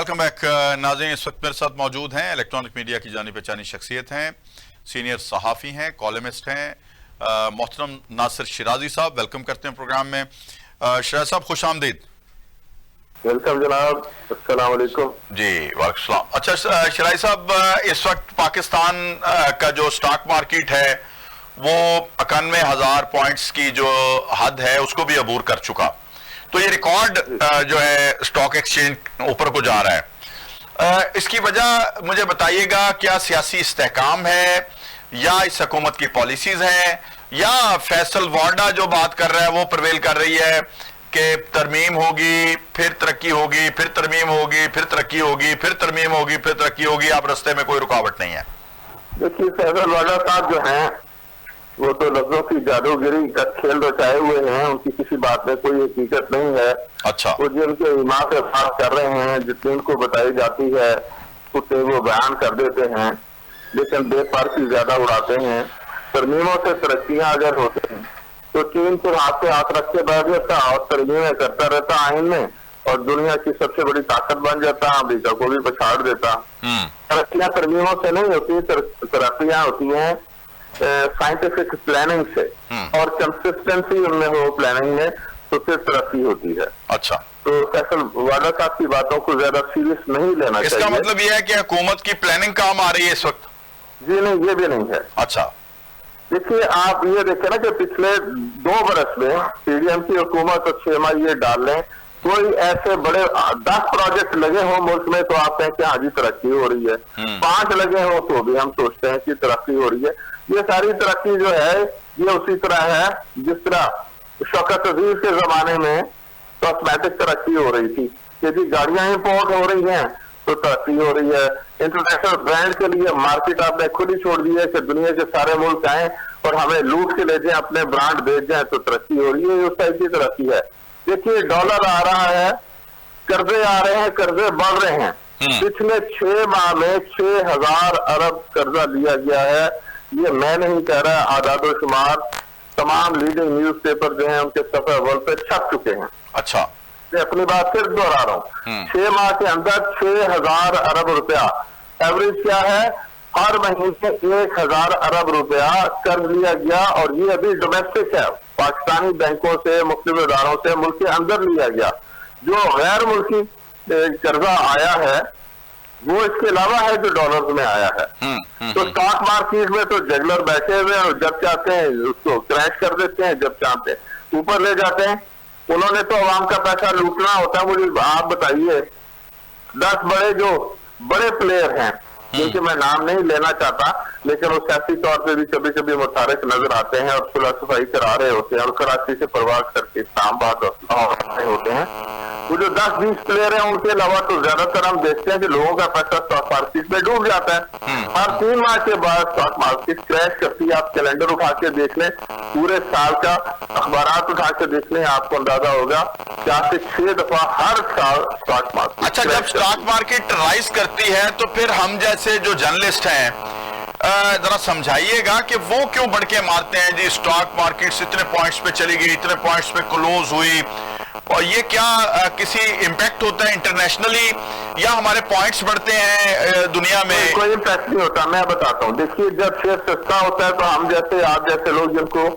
Welcome back नाज़रीन। इस वक्त मेरे साथ मौजूद हैं इलेक्ट्रॉनिक मीडिया की जानी पहचानी शख्सियत हैं, सीनियर सहाफ़ी हैं, कॉलमिस्ट हैं, मोहतरम नासिर शिराजी साहब। वेलकम करते हैं प्रोग्राम में। शिराजी साहब खुश आमदीद। वेलकम जनाब, अस्सलाम वालेकुम। जी वालेकुम सलाम। अच्छा शिराजी साहब, इस वक्त पाकिस्तान का जो स्टॉक मार्केट है वो 91,000 पॉइंट्स की जो हद है उसको भी अबूर कर चुका, तो ये रिकॉर्ड जो है स्टॉक एक्सचेंज ऊपर को जा रहा है। इसकी वजह मुझे बताइएगा, क्या सियासी इस्तेहकाम है या इस हुकूमत की पॉलिसीज हैं या फैसल वार्डा जो बात कर रहा है वो प्रवेल कर रही है कि तरमीम होगी फिर तरक्की होगी, फिर तरमीम होगी फिर तरक्की होगी, फिर तरमीम होगी फिर तरक्की होगी, आप रास्ते में कोई रुकावट नहीं है? देखिए, फैसल वाडा साहब जो हैं वो तो लफ्जों की जादूगिरी का खेल रचाए हुए हैं, उनकी किसी बात में कोई हकीकत नहीं है। अच्छा। वो जिनके ईमान से बात कर रहे हैं, जितनी उनको बताई जाती है उसे वो बयान कर देते हैं, लेकिन बेपार की ज्यादा उड़ाते हैं। तरमीमों से तरक्कियां अगर होती हैं तो चीन फिर हाथ पे हाथ रख के बैठ जाता और तरमीमें करता रहता आइन में, और दुनिया की सबसे बड़ी ताकत बन जाता, अमेरिका को भी पछाड़ देता। तरक्कियां तरमीमों से नहीं होती, तरक्कियां होती हैं साइंटिफिक प्लानिंग से, और कंसिस्टेंसी उनमें हो प्लानिंग में, तो फिर तरक्की होती है। अच्छा, तो फैसल वाडा साहब की बातों को ज्यादा सीरियस नहीं लेना चाहिए। इसका मतलब यह है कि हुकूमत की प्लानिंग काम आ रही है इस वक्त? जी नहीं, ये भी नहीं है। अच्छा, देखिए, आप ये देखें ना कि पिछले 2 बरस में पीडीएम की हुकूमत और 6 माह ये डाल लें, कोई ऐसे बड़े 10 प्रोजेक्ट लगे हो मुल्क में तो आप कहें कि हाँ जी तरक्की हो रही है। 5 लगे हो तो भी हम सोचते हैं कि तरक्की हो रही है। ये सारी तरक्की जो है ये उसी तरह है जिस तरह शौकत अजीज के जमाने में कॉस्मेटिक तरक्की हो रही थी कि जी गाड़ियां इंपोर्ट हो रही हैं तो तरक्की हो रही है। इंटरनेशनल ब्रांड के लिए मार्केट आपने खुद ही छोड़ दी है कि दुनिया के सारे मुल्क आए और हमें लूट के ले जाए, अपने ब्रांड बेच जाए, तो तरक्की हो रही है। उस टाइप की तरक्की है। देखिए, डॉलर आ रहा है, कर्जे आ रहे हैं, कर्जे बढ़ रहे हैं। पिछले 6 माह में 6,000 अरब कर्जा लिया गया है। ये मैं नहीं कह रहा, आदादो शुमार तमाम लीडिंग न्यूज़पेपर जो हैं उनके सफे अव्वल पे छप चुके हैं। अच्छा, मैं अपनी बात फिर दोहरा रहा हूँ। 6 माह के अंदर 6,000 अरब रुपया एवरेज क्या है, हर महीने 1,000 अरब रुपया कर्ज लिया गया, और ये अभी डोमेस्टिक है, पाकिस्तानी बैंकों से, मुख्तलिफ इदारों से मुल्क के अंदर लिया गया। जो गैर मुल्की कर्जा आया है वो इसके अलावा है जो डॉलर्स में आया है। तो स्टॉक मार्केट में तो जगलर बैठे हुए हैं और जब चाहते हैं उसको क्रैश कर देते हैं, जब चाहते हैं ऊपर ले जाते हैं। उन्होंने तो अवाम का पैसा लूटना होता है। मुझे आप बताइए, 10 बड़े प्लेयर हैं जिनके मैं नाम नहीं लेना चाहता, लेकिन वो सियासी तौर पे भी कभी कभी मुतारिक नजर आते हैं और सुलह सफाई करा रहे होते हैं और कराची से परवाज करके इस्लामाबाद होते हैं। वो जो 10-20 प्लेयर हैं उनके अलावा तो ज्यादातर हम देखते हैं कि लोगों का पैसा स्टॉक मार्केट में डूब जाता है। हर 3 माह के बाद स्टॉक मार्केट क्रैश करती है। आप कैलेंडर उठा के देख लें, पूरे साल का अखबारात उठा के देख लें, आपको अंदाजा होगा 4 से 6 दफा हर साल स्टॉक मार्केट। अच्छा, जब स्टॉक मार्केट राइज करती है तो फिर हम जैसे जो जर्नलिस्ट हैं जरा समझाइएगा कि वो क्यों बढ़ के मारते हैं जी, स्टॉक मार्केट इतने पॉइंट्स पे चली गई, इतने पॉइंट्स पे क्लोज हुई, और ये क्या किसी इम्पैक्ट होता है इंटरनेशनली या हमारे पॉइंट्स बढ़ते हैं दुनिया में? कोई इम्पैक्ट नहीं होता, मैं बताता हूँ। देखिए, जब शेयर सस्ता होता है तो हम जैसे आप जैसे लोग जिनको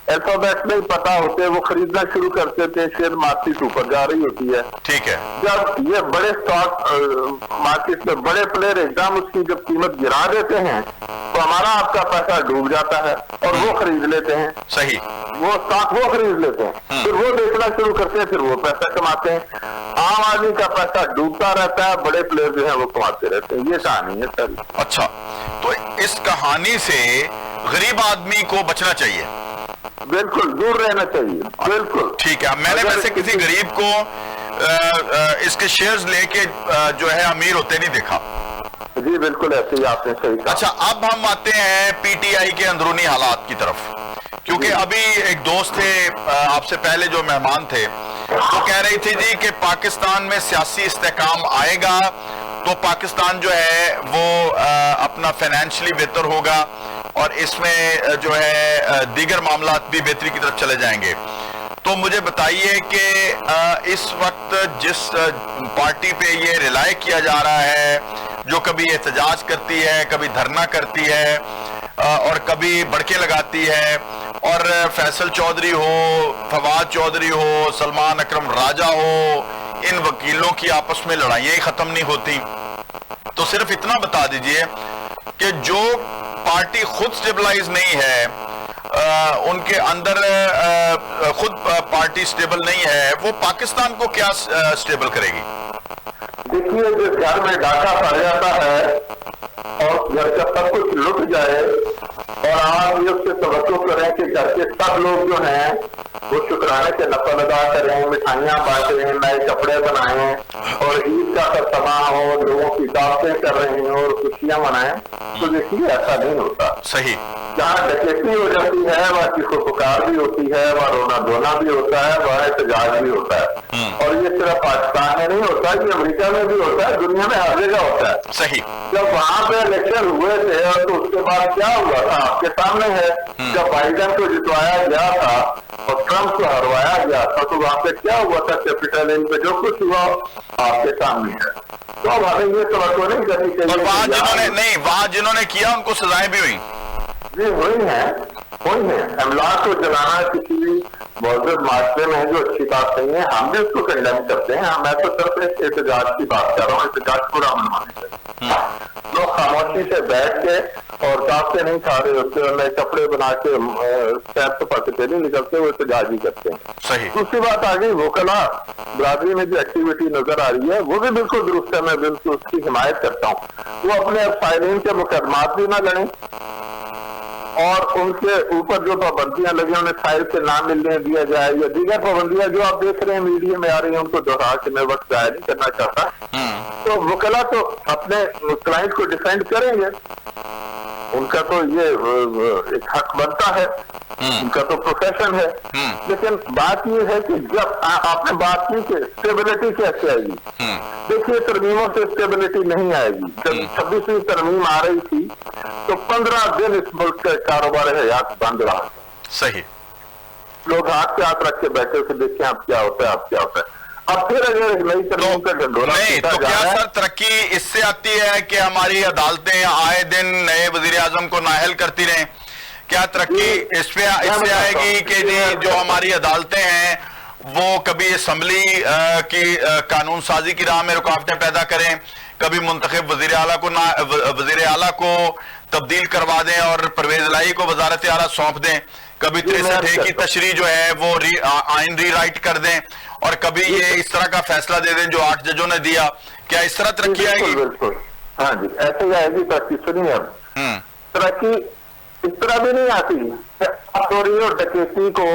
अल्फाबेट नहीं पता होते वो खरीदना शुरू करते थे, शेयर मार्केट ऊपर जा रही होती है। ठीक है। जब ये बड़े स्टॉक मार्केट में बड़े प्लेयर एकदम उसकी जब कीमत गिरा देते हैं तो हमारा आपका पैसा डूब जाता है और वो खरीद लेते हैं। सही, वो स्टॉक वो खरीद लेते हैं, फिर वो बेचना शुरू करते हैं, फिर वो पैसा कमाते हैं। आम आदमी का पैसा डूबता रहता है, बड़े प्लेयर जो है वो कमाते रहते हैं। ये कहानी है सर। अच्छा, तो इस कहानी से गरीब आदमी को बचना चाहिए? बिल्कुल दूर रहना चाहिए, बिल्कुल। ठीक है। मैंने वैसे किसी गरीब को इसके शेयर्स लेके जो है अमीर होते नहीं देखा। जी बिल्कुल, ऐसे ही आपने सही कहा। अच्छा, अब हम आते हैं पीटीआई के अंदरूनी हालात की तरफ, क्योंकि अभी एक दोस्त थे आपसे पहले जो मेहमान थे, वो कह रही थी जी कि पाकिस्तान में सियासी इस्तेहकाम आएगा तो पाकिस्तान जो है वो अपना फाइनेंशियली बेहतर होगा और इसमें जो है दीगर मामला भी बेहतरी की तरफ चले जाएंगे। तो मुझे बताइए कि इस वक्त जिस पार्टी पे ये रिलाय किया जा रहा है, जो कभी एहतजाज करती है, कभी धरना करती है और कभी बड़के लगाती है, और फैसल चौधरी हो, फवाद चौधरी हो, सलमान अकरम राजा हो, इन वकीलों की आपस में लड़ाइयां ही खत्म नहीं होती, तो सिर्फ इतना बता दीजिए कि जो पार्टी खुद स्टेबलाइज नहीं है, उनके अंदर खुद पार्टी स्टेबल नहीं है, वो पाकिस्तान को क्या स्टेबल करेगी? देखिए, जिस घर में डाका पड़ जाता है और घर का सब कुछ लुट जाए और आप ये उससे तवज्जो करें कि घर के सब लोग जो हैं वो शुक्राने के नफल अदा करें, मिठाइयां बांटें, नए कपड़े बनाएं और ईद का समा हो, लोगों की दावतें कर रहे हैं और खुशियां मनाएं, तो देखिए ऐसा नहीं होता। सही। जहाँ डकैती हो जाती है वह किसी पुकार भी होती है, वह रोना धोना भी होता है, वह एहतजाज भी होता है। और ये सिर्फ पाकिस्तान में नहीं होता, ये अमेरिका में भी होता है, दुनिया में हर जगह होता है। सही। जब वहां पे इलेक्शन हुए थे तो उसके बाद क्या हुआ था आपके सामने है। जब बाइडेन को जितवाया गया था और ट्रंप को हरवाया गया था तो वहां पे क्या हुआ था, कैपिटल हिल पे जो कुछ हुआ आपके सामने है। तो अब हमें ये तवज्जो नहीं करनी चाहिए। और वहां जिन्होंने किया उनको सजाएं भी हुई? जी हुई है। अमलाक को जलाना किसी भी मौजूद माशरे में जो अच्छी बात नहीं है, हम भी उसको कंडेम करते हैं। मैं तो सिर्फ एक एहतजाज की बात कर रहा हूँ, एहतजाज पूरा मनवाने चाहिए। लोग खामोशी से बैठ के और दावतें नहीं खा रहे होते, नए कपड़े बना के सैर सपाटे नहीं निकलते, वो एहतजाज ही करते हैं। सही। दूसरी बात आ गई वोकला बरादरी में जो एक्टिविटी नजर आ रही है वो भी बिल्कुल दुरुस्त है, मैं बिल्कुल उसकी हिमायत करता हूँ। वो अपने फायरिंग के मुकदमात भी ना लड़ें और उनके ऊपर जो पाबंदियां लगी उन्हें फाइल से नाम मिलने दिया जाए या दीगर पाबंदियां जो आप देख रहे हैं मीडिया में आ रही हैं, उनको दोहरा के मैं वक्त जाया नहीं करना चाहता। तो वकला तो अपने क्लाइंट को डिफेंड करेंगे, उनका तो ये एक हक बनता है, उनका तो प्रोफेशन है। लेकिन बात ये है कि जब आपने बात की कि स्टेबिलिटी कैसे आएगी, देखिए तरमीमों से स्टेबिलिटी नहीं आएगी। जब 26वीं तरमीम आ रही थी तो 15 दिन इस मुल्क का कारोबार हयात बंद रहा। सही। लोग हाथ पे हाथ रख के बैठे थे, देखें अब क्या होता है, अब क्या होता है। अब फिर अगर नई तरमीम का ढंढोरा नहीं तो क्या सर तरक्की इससे आती है कि हमारी अदालतें आए दिन नए वजीर आजम को नाअहल करती रहें? क्या तरक्की इससे आएगी कि जी जो हमारी अदालतें हैं वो कभी असम्बली की कानून साजी की राह में रुकावटें पैदा करें, कभी मुंतखब वजीर आला को तब्दील करवा दें और परवेज इलाही को वजारत आला सौंप दें, कभी 63 की तशरीह जो है वो आइन रीराइट कर दें और कभी ये इस तरह का फैसला दे दें जो 8 जजों ने दिया। क्या इस तरह तरक्की आएगी? बिल्कुल, हाँ जी, ऐसे आएगी तरक्की। सुनिए, अब तरक्की इस तरह भी नहीं आती। चोरी और डकैती को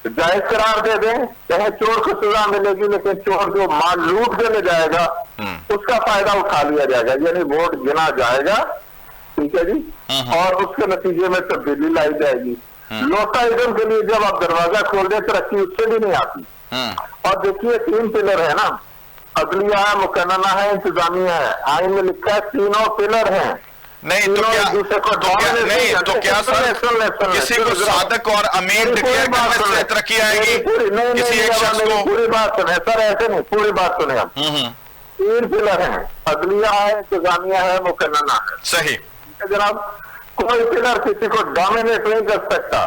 जायज करार दे दें, चाहे चोर को सजा मिलेगी, लेकिन चोर जो माल लूट के ले जाएगा उसका फायदा उठा लिया जाएगा, यानी वोट गिना जाएगा, ठीक है जी, और उसके नतीजे में तब्दीली लाई जाएगी। लोटाइज्म के लिए जब आप दरवाजा खोल दें तरक्की उससे भी नहीं आती। और देखिए 3 पिलर है ना, अदलिया है, मुकन्नना है, इंतजामिया है। आइन में लिखा है तीनों पिलर हैं। नहीं तो क्या सर किसी को सादक और अमीर डिक्लेयर करने से तरक्की आएगी? किसी एक शख्स को? पूरी बात सुने सर, ऐसे नहीं, पूरी बात सुने आप। 3 पिलर हैं, अदलिया है, इंतजामिया है, मुकन्नना है। सही जनाब, कोई पिलर किसी को डोमिनेट नहीं कर सकता।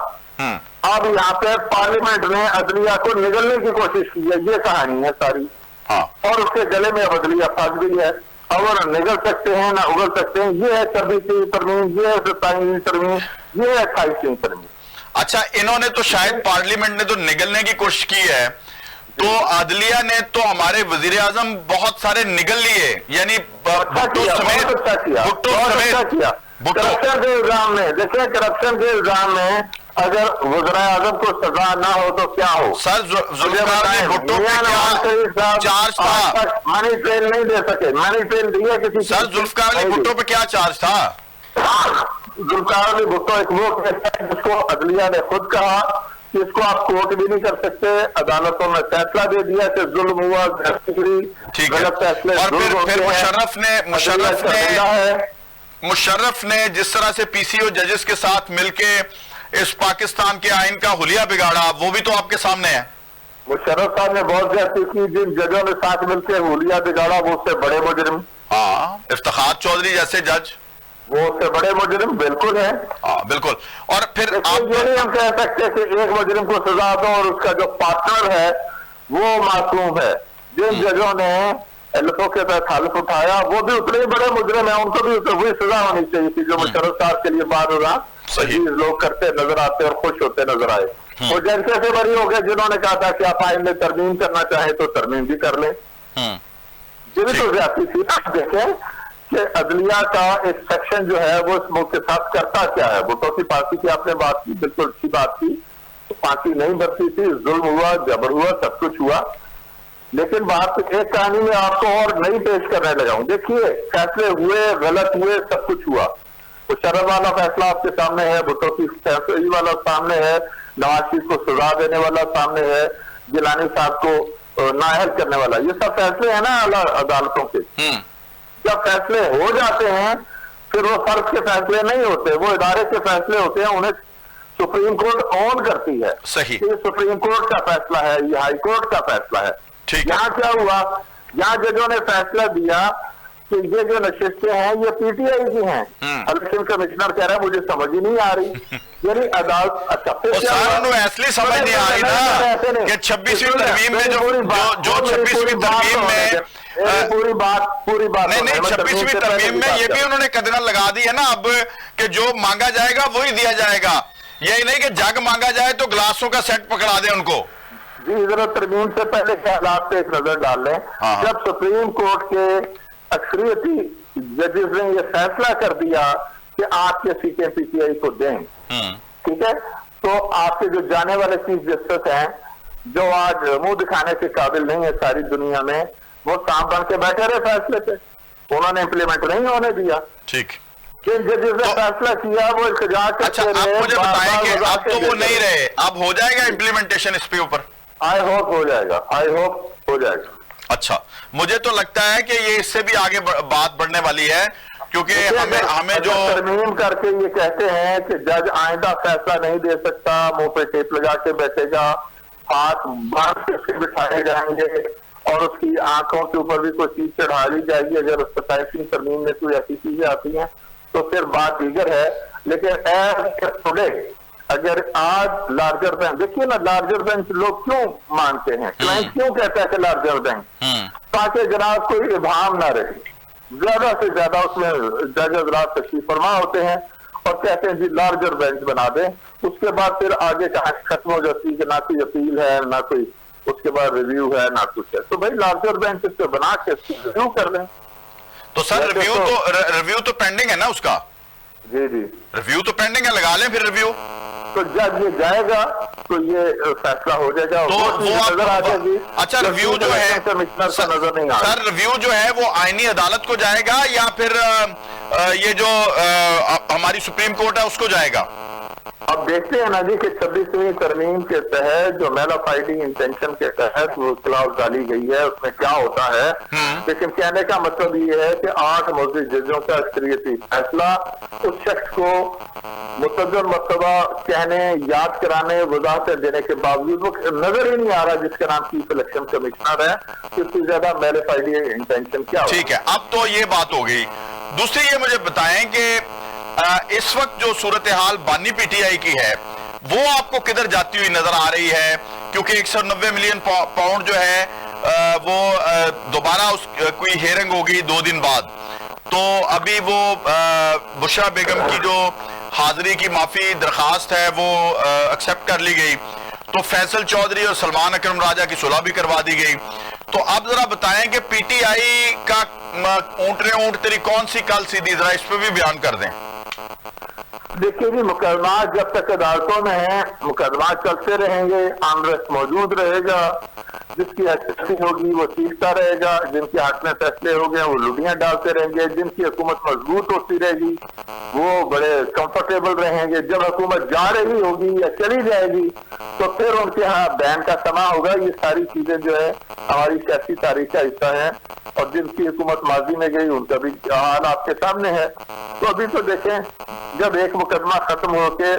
अब यहाँ पे पार्लियामेंट ने अदलिया को निगलने की कोशिश की है, ये कहानी है सारी। और उसके गले में अदलिया फंस गई है। अब वो निगल सकते हैं ना उगल सकते हैं। ये है 26वीं तरमीम, ये है 27वीं तरमीम, ये है 28वीं तरमीम। अच्छा, इन्होंने तो शायद पार्लियामेंट ने तो निगलने की कोशिश की है, तो अदलिया ने तो हमारे वजीर आजम बहुत सारे निगल लिए, यानी भुट्टो समेत करप्शन के इल्जाम में। देखिए, करप्शन के इल्जाम में अगर वज़ीर आज़म को सजा ना हो तो क्या हो? सर जुल्फ़िकार अली भुट्टो पे क्या चार्ज था? मनी ट्रेन नहीं दे सके, मनी ट्रेन दिया किसी। सर जुल्फ़िकार अली भुट्टो पे क्या चार्ज था? जुल्फ़िकार अली भुट्टो एक वो केस है जिसको अदलिया ने खुद कहा कि इसको आप कोर्ट भी नहीं कर सकते, अदालतों में फैसला दे दिया कि जुल्म हुआ, गलत फैसले। और फिर मुशर्रफ ने जिस तरह से पीसीओ जजेस के साथ मिलके इस पाकिस्तान के आइन का हुलिया बिगाड़ा, वो भी तो आपके सामने है। मुशर्रफ साहब ने बहुत ज्यादा की, जिन जजों ने साथ मिलकर हुलिया बिगाड़ा वो उससे बड़े मुजरिम। हाँ, इफ्तिखार चौधरी जैसे जज, वो उससे बड़े मुजरिम बिल्कुल है। हाँ बिल्कुल। और फिर आप ये नहीं हम कह सकते कि एक मुजरिम को सजा दो और उसका जो पार्टनर है वो मासूम है। जिन जजों ने एलएफओ के तहत हल्फ उठाया वो भी उतने ही बड़े मुजरिम है, उनको भी वही सजा होनी चाहिए थी जो मुशर्रफ साहब के लिए बाद होगा लोग करते नजर आते और खुश होते नजर आए। वो जैसे से बरी हो गए जिन्होंने कहा था कि आप आइन में तरमीम करना चाहे तो तरमीम भी कर लें। ये भी तो ज्यादा थी। आप देखें कि अदलिया का एक सेक्शन जो है वो इस मुल्क के साथ करता क्या है। भुट्टो की फांसी की आपने बात की, बिल्कुल अच्छी बात की। फांसी नहीं भरती थी, जुल्म हुआ, जबर हुआ, सब कुछ हुआ। लेकिन बात एक कहानी में आपको और नई पेश करने लगा हूं। देखिए फैसले हुए, गलत हुए, सब कुछ हुआ। मुशर्रफ वाला फैसला आपके सामने है, भुट्टो की फैसले वाला सामने है, नवाज शरीफ को सजा देने वाला सामने है, गिलानी साहब को नाअहल करने वाला, ये सब फैसले हैं ना अदालतों के। जब फैसले हो जाते हैं फिर वो फर्ज के फैसले नहीं होते, वो इदारे के फैसले होते हैं, उन्हें सुप्रीम कोर्ट ऑन करती है। सही। ये सुप्रीम कोर्ट का फैसला है, ये हाई कोर्ट का फैसला है। यहाँ क्या हुआ, यहाँ जजों ने फैसला दिया कि ये जो नशिस्तें हैं ये पीटीआई की हैं। इलेक्शन कमिश्नर कह रहा है मुझे समझ ही नहीं आ रही। यानी अदालत असली समझ नहीं आ रही ना कि 26वीं तरमीम में जो 26वीं तरमीम में पूरी बात नहीं 26वीं तरमीम में ये भी उन्होंने कदर लगा दी है ना अब कि जो मांगा जाएगा वही दिया जाएगा। यही नहीं कि जग मांगा जाए तो गिलासों का सेट पकड़ा दे उनको। जी जरा तरमीम से पहले के हालात पे एक नजर डाल लें। जब सुप्रीम कोर्ट के अक्सरियती जजेस ने यह फैसला कर दिया कि आपके सीटें पीटीआई को दें, ठीक है, तो आपके जो जाने वाले चीफ जस्टिस हैं जो आज मुंह दिखाने के काबिल नहीं है सारी दुनिया में, वो सांप बन के बैठे रहे फैसले पे, उन्होंने इंप्लीमेंट नहीं होने दिया। ठीक, जिन जजेस ने फैसला किया वो इल्तिजा अच्छा आप मुझे बताएं कि अब तो वो नहीं रहे, अब हो जाएगा इंप्लीमेंटेशन इसके ऊपर? आई होप हो जाएगा, आई होप हो जाएगा। अच्छा, मुझे तो लगता है कि ये इससे भी आगे बात बढ़ने वाली है क्योंकि हमें जो तरमीम करके ये कहते हैं कि जज आइंदा फैसला नहीं दे सकता, मुंह पे टेप लगा के बैठेगा, हाथ बांध के बिठाए जाएंगे और उसकी आंखों के ऊपर भी कोई चीज चढ़ा दी जाएगी। अगर उस 27वीं तरमीम में कोई ऐसी चीजें आती हैं तो फिर बात दीगर है। लेकिन टुडे अगर आज लार्जर बैंक, देखिए ना लार्जर बैंक लोग क्यों मानते हैं, क्लाइंट क्यों कहता है कि लार्जर बैंक, ताकि जनाब कोई इबाम ना रहे, ज्यादा से ज्यादा उसमें जज हजरात तशरीफ फरमा होते हैं और कहते हैं जी लार्जर बैंक बना दें। उसके बाद फिर आगे कहानी खत्म हो जाती है कि ना कोई अपील है ना कोई उसके बाद रिव्यू है ना कुछ है। तो भाई लार्जर बैंक इसको बना के रिव्यू कर लें। तो सर रिव्यू तो पेंडिंग है ना उसका? जी जी रिव्यू तो पेंडिंग है, लगा लें फिर रिव्यू। तो जब ये जाएगा तो ये फैसला हो जाएगा तो वो नजर आ जाएगी। अच्छा रिव्यू जो है कमिश्नर का नजर नहीं आ रहा सर, रिव्यू जो है वो आईनी अदालत को जाएगा या फिर ये जो हमारी सुप्रीम कोर्ट है उसको जाएगा? अब देखते हैं ना जी कि 26वीं तरमीम के तहत जो मेल ऑफ फाइटिंग इंटेंशन के तहत वो क्लॉज डाली गई है उसमें क्या होता है। लेकिन कहने का मतलब ये है कि 8 मौजूद जजों का अक्सरियती फैसला उस शख्स को मुतअद्दिद मरतबा कहने, याद कराने, वजाहत देने के बावजूद वो नजर ही नहीं आ रहा जिसका नाम चीफ इलेक्शन कमिश्नर है, इससे ज्यादा मेल ऑफ फाइटिंग इंटेंशन क्या। ठीक है, अब तो ये बात हो गई। दूसरी ये मुझे बताएं कि इस वक्त जो सूरत हाल बानी पीटीआई की है वो आपको किधर जाती हुई नजर आ रही है? क्योंकि 190 मिलियन पाउंड जो है वो दोबारा उस कोई हेयरिंग होगी 2 दिन बाद, तो अभी वो बुशरा बेगम की जो हाजिरी की माफी दरखास्त है वो एक्सेप्ट कर ली गई, तो फैसल चौधरी और सलमान अकरम राजा की सुलह भी करवा दी गई। तो आप जरा बताएं कि पीटीआई का ऊंट रे ऊंट तेरी कौन सी कल सीधी, जरा इस पर भी बयान कर दें। देखिए जी मुकदमा जब तक अदालतों में है मुकदमा चलते रहेंगे, अनरेस्ट मौजूद रहेगा, जिसकी हस्ती होगी वो चीखता रहेगा, जिनके हाथ में फैसले हो गए वो लुटियां डालते रहेंगे, जिनकी हुकूमत मजबूत होती रहेगी वो बड़े कंफर्टेबल रहेंगे। जब हुकूमत जा रही होगी या चली जाएगी तो फिर उनके यहाँ बैन का समा होगा। ये सारी चीजें जो है हमारी सियासी तारीख का हिस्सा है और जिनकी हुकूमत माजी में गई उनका भी हाल आपके सामने है। तो अभी तो देखें जब एक मुकदमा खत्म होके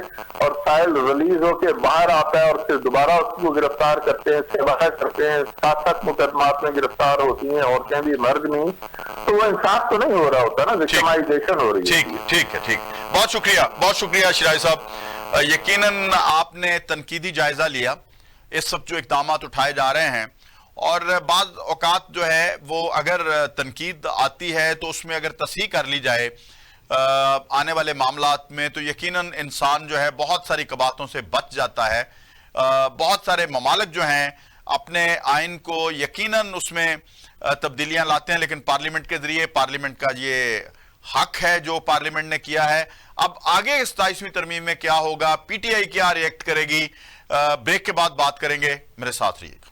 और फाइल रिलीज होके बाहर आता है और फिर दोबारा उसको गिरफ्तार करते हैं, तबाह करते हैं, 7 मुकदमात में गिरफ्तार होती हैं, औरतें भी मर्द नहीं, तो वो इंसाफ तो नहीं हो रहा होता ना, विक्टिमाइजेशन हो रही है। ठीक है। बहुत शुक्रिया शिराई साहब। यकीनन आपने तनकीदी जायजा लिया इस सब जो इकदाम उठाए जा रहे हैं, और बाज़ औकात जो है वो अगर तनकीद आती है तो उसमें अगर तस्हीह कर ली जाए आने वाले मामलात में, तो यकीनन इंसान जो है बहुत सारी कबातों से बच जाता है। बहुत सारे ममालिक जो हैं अपने आइन को यकीनन उसमें तब्दीलियां लाते हैं, लेकिन पार्लियामेंट के जरिए, पार्लियामेंट का ये हक है जो पार्लियामेंट ने किया है। अब आगे इस 27वीं तरमीम में क्या होगा, पीटीआई क्या रिएक्ट करेगी, ब्रेक के बाद बात करेंगे। मेरे साथ रहिएगा।